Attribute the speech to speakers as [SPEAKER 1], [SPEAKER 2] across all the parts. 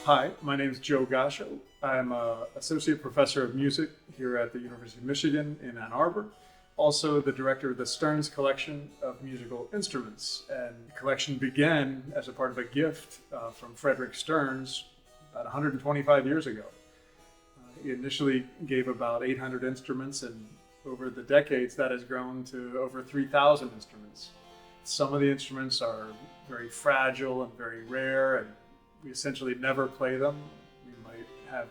[SPEAKER 1] Hi, my name is Joe Gascho. I'm an associate professor of music here at the University of Michigan in Ann Arbor. Also the director of the Stearns Collection of musical instruments. And the collection began as a part of a gift from Frederick Stearns about 125 years ago. He initially gave about 800 instruments, and over the decades that has grown to over 3,000 instruments. Some of the instruments are very fragile and very rare, and we essentially never play them. We might have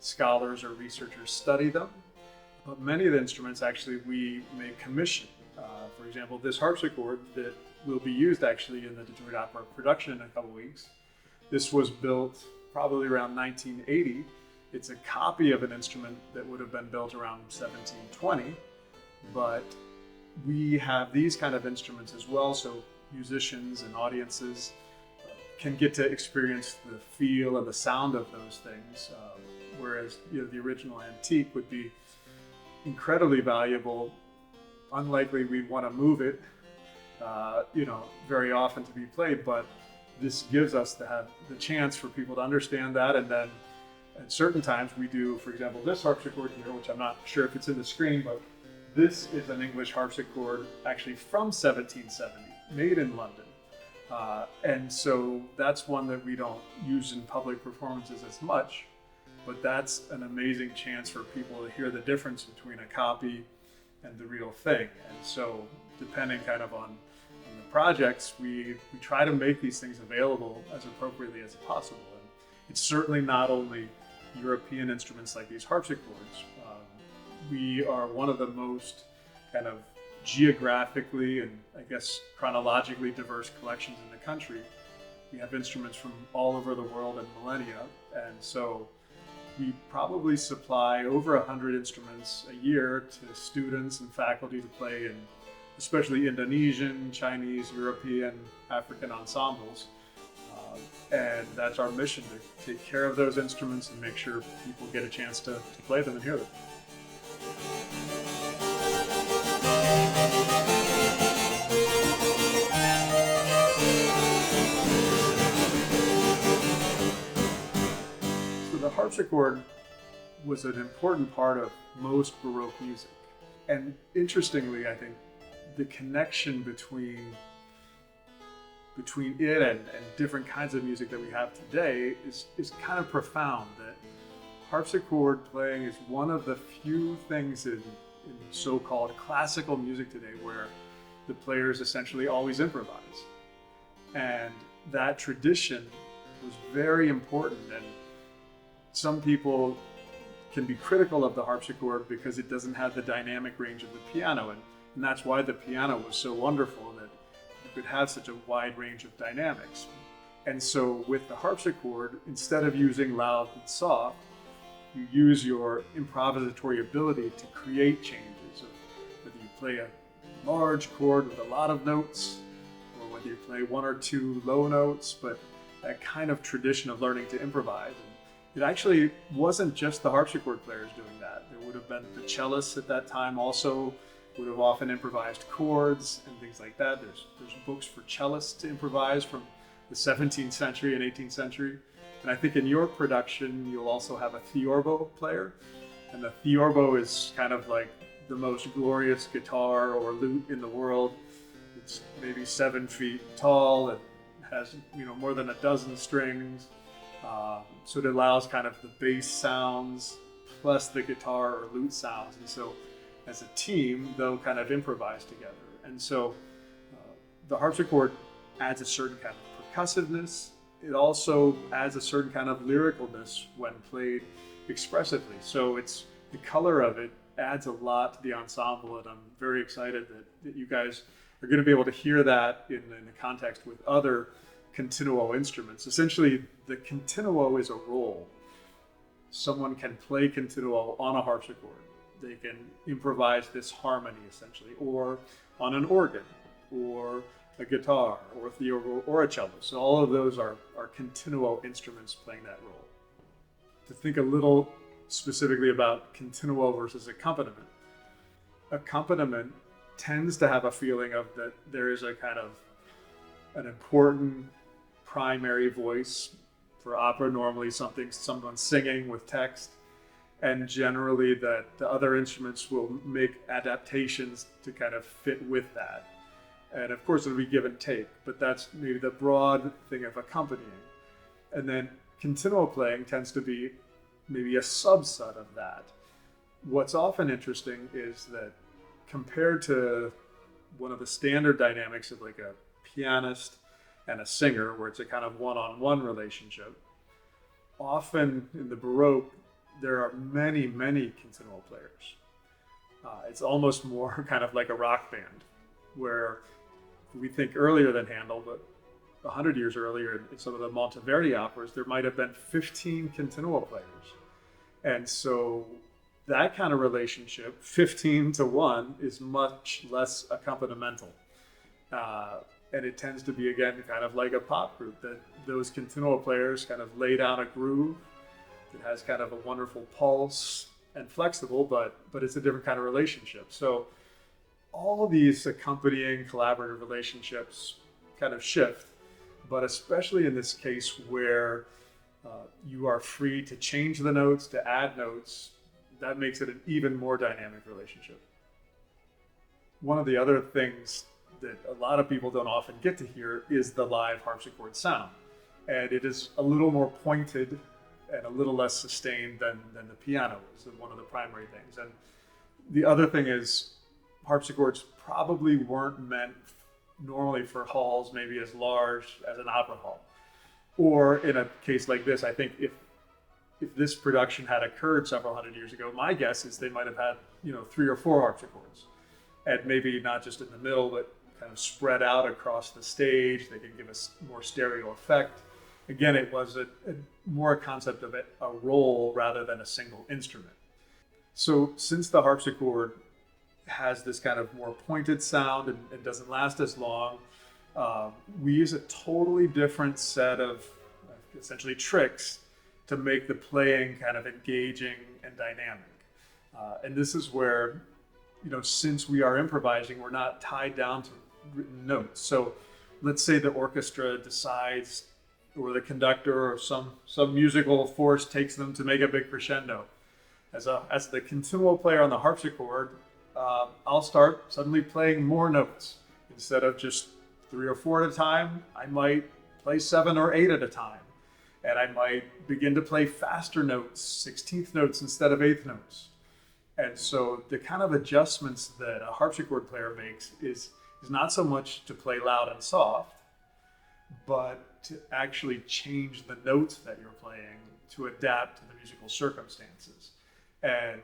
[SPEAKER 1] scholars or researchers study them, but many of the instruments actually we may commission. For example, this harpsichord that will be used actually in the Detroit Opera production in a couple weeks. This was built probably around 1980. It's a copy of an instrument that would have been built around 1720, but we have these kind of instruments as well, so musicians and audiences can get to experience the feel and the sound of those things, whereas the original antique would be incredibly valuable. Unlikely we'd want to move it, very often to be played, but this gives us the chance for people to understand that. And then at certain times we do, for example, this harpsichord here, which I'm not sure if it's in the screen, but this is an English harpsichord actually from 1770, made in London. And so that's one that we don't use in public performances as much, but that's an amazing chance for people to hear the difference between a copy and the real thing. And so depending kind of on the projects, we try to make these things available as appropriately as possible. And it's certainly not only European instruments like these harpsichords. We are one of the most kind of geographically and I guess chronologically diverse collections in the country. We have instruments from all over the world and millennia, and so we probably supply over 100 instruments a year to students and faculty to play in especially Indonesian, Chinese, European, African ensembles. And that's our mission, to take care of those instruments and make sure people get a chance to play them and hear them. So the harpsichord was an important part of most Baroque music. And interestingly, I think the connection between it and different kinds of music that we have today is kind of profound. That harpsichord playing is one of the few things in so-called classical music today where the players essentially always improvise. And that tradition was very important, and some people can be critical of the harpsichord because it doesn't have the dynamic range of the piano, and that's why the piano was so wonderful, that you could have such a wide range of dynamics. And so with the harpsichord, instead of using loud and soft, you use your improvisatory ability to create changes, of whether you play a large chord with a lot of notes, or whether you play one or two low notes, but that kind of tradition of learning to improvise. And it actually wasn't just the harpsichord players doing that. There would have been the cellists at that time also would have often improvised chords and things like that. There's books for cellists to improvise from the 17th century and 18th century. And I think in your production, you'll also have a theorbo player. And the theorbo is kind of like the most glorious guitar or lute in the world. It's maybe 7 feet tall and has more than a dozen strings. So it allows kind of the bass sounds plus the guitar or lute sounds. And so as a team, they'll kind of improvise together. And so the harpsichord adds a certain kind of percussiveness. It also adds a certain kind of lyricalness when played expressively. So the color of it adds a lot to the ensemble, and I'm very excited that you guys are going to be able to hear that in the context with other continuo instruments. Essentially, the continuo is a role. Someone can play continuo on a harpsichord. They can improvise this harmony, essentially, or on an organ, or a guitar, or a theorbo, or a cello. So all of those are continuo instruments playing that role. To think a little specifically about continuo versus accompaniment. Accompaniment tends to have a feeling of that there is a kind of an important primary voice for opera, normally someone singing with text, and generally that the other instruments will make adaptations to kind of fit with that. And of course it'll be give and take, but that's maybe the broad thing of accompanying. And then continuo playing tends to be maybe a subset of that. What's often interesting is that compared to one of the standard dynamics of like a pianist and a singer, where it's a kind of one-on-one relationship, often in the Baroque, there are many, many continuo players. It's almost more kind of like a rock band, where we think earlier than Handel, but 100 years earlier in some of the Monteverdi operas, there might have been 15 continuo players. And so that kind of relationship, 15 to 1, is much less accompanimental. And it tends to be, again, kind of like a pop group, that those continuo players kind of lay down a groove that has kind of a wonderful pulse and flexible, but it's a different kind of relationship. So all of these accompanying collaborative relationships kind of shift, but especially in this case where you are free to change the notes, to add notes, that makes it an even more dynamic relationship. One of the other things that a lot of people don't often get to hear is the live harpsichord sound. And it is a little more pointed and a little less sustained than the piano is one of the primary things. And the other thing is harpsichords probably weren't meant normally for halls maybe as large as an opera hall. Or in a case like this, I think if this production had occurred several hundred years ago, my guess is they might have had 3 or 4 harpsichords, and maybe not just in the middle, but kind of spread out across the stage. They could give us more stereo effect. Again, it was more a concept of a role rather than a single instrument. So since the harpsichord has this kind of more pointed sound and doesn't last as long, we use a totally different set of essentially tricks to make the playing kind of engaging and dynamic. And this is where, since we are improvising, we're not tied down to written notes. So let's say the orchestra decides, or the conductor or some musical force takes them to make a big crescendo. As the continuo player on the harpsichord, I'll start suddenly playing more notes. Instead of just 3 or 4 at a time, I might play 7 or 8 at a time. And I might begin to play faster notes, 16th notes instead of 8th notes. And so the kind of adjustments that a harpsichord player makes is not so much to play loud and soft, but to actually change the notes that you're playing to adapt to the musical circumstances. And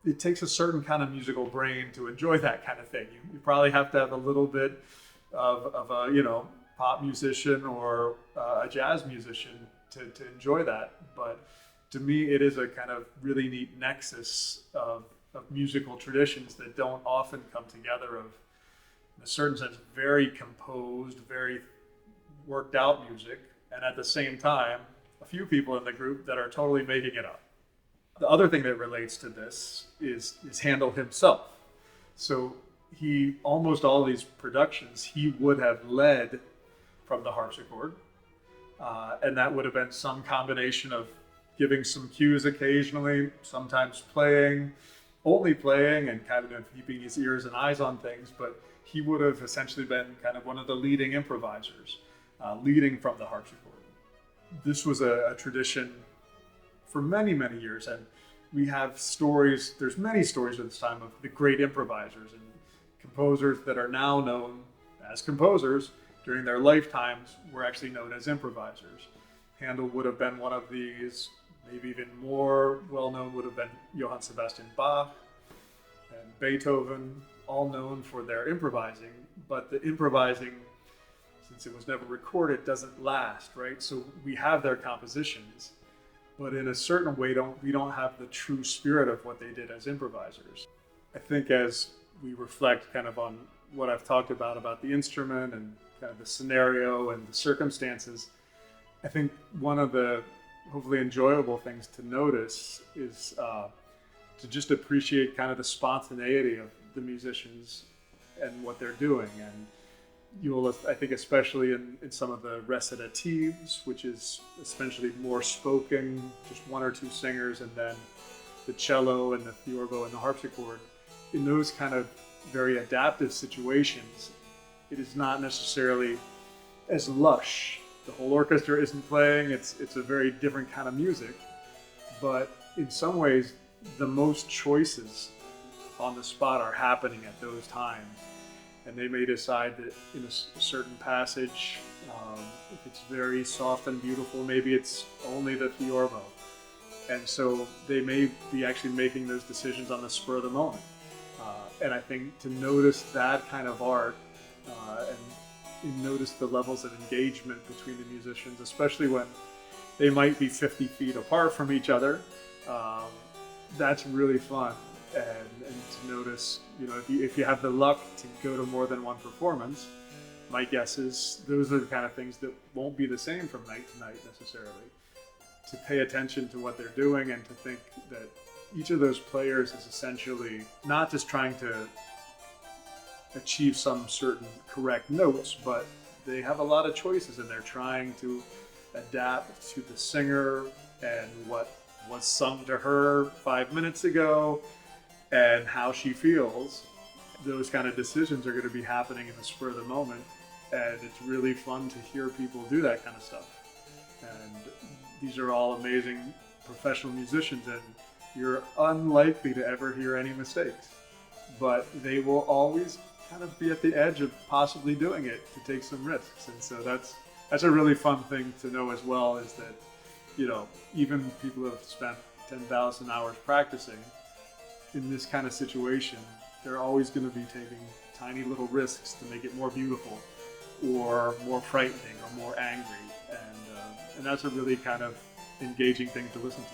[SPEAKER 1] it takes a certain kind of musical brain to enjoy that kind of thing. You probably have to have a little bit of a pop musician or a jazz musician to enjoy that. But to me, it is a kind of really neat nexus of musical traditions that don't often come together, of, in a certain sense, very composed, very worked out music, and at the same time, a few people in the group that are totally making it up. The other thing that relates to this is Handel himself. So almost all these productions, he would have led from the harpsichord. And that would have been some combination of giving some cues occasionally, sometimes only playing and kind of keeping his ears and eyes on things, but he would have essentially been kind of one of the leading improvisers, leading from the harpsichord. This was a tradition for many, many years, and we have stories, there's many stories at this time of the great improvisers and composers that are now known as composers. During their lifetimes were actually known as improvisers. Handel would have been one of these. Maybe even more well-known would have been Johann Sebastian Bach and Beethoven, all known for their improvising. But the improvising, since it was never recorded, doesn't last, right? So we have their compositions, but in a certain way, we don't have the true spirit of what they did as improvisers. I think as we reflect kind of on what I've talked about the instrument and kind of the scenario and the circumstances, I think one of the hopefully enjoyable things to notice is to just appreciate kind of the spontaneity of the musicians and what they're doing. And You'll, I think, especially in some of the recitatives, which is essentially more spoken, just one or two singers, and then the cello and the theorbo and the harpsichord. In those kind of very adaptive situations, it is not necessarily as lush. The whole orchestra isn't playing. It's a very different kind of music, but in some ways, the most choices on the spot are happening at those times. And they may decide that in a certain passage, if it's very soft and beautiful, maybe it's only the theorbo. And so they may be actually making those decisions on the spur of the moment. And I think to notice that kind of art and notice the levels of engagement between the musicians, especially when they might be 50 feet apart from each other, that's really fun. And to notice, if you have the luck to go to more than one performance, my guess is those are the kind of things that won't be the same from night to night necessarily. To pay attention to what they're doing and to think that each of those players is essentially not just trying to achieve some certain correct notes, but they have a lot of choices and they're trying to adapt to the singer and what was sung to her 5 minutes ago and how she feels. Those kind of decisions are going to be happening in the spur of the moment, and it's really fun to hear people do that kind of stuff. And these are all amazing professional musicians, and you're unlikely to ever hear any mistakes, but they will always kind of be at the edge of possibly doing it to take some risks. And so that's a really fun thing to know as well, is that even people who have spent 10,000 hours practicing in this kind of situation, they're always going to be taking tiny little risks to make it more beautiful or more frightening or more angry. And that's a really kind of engaging thing to listen to.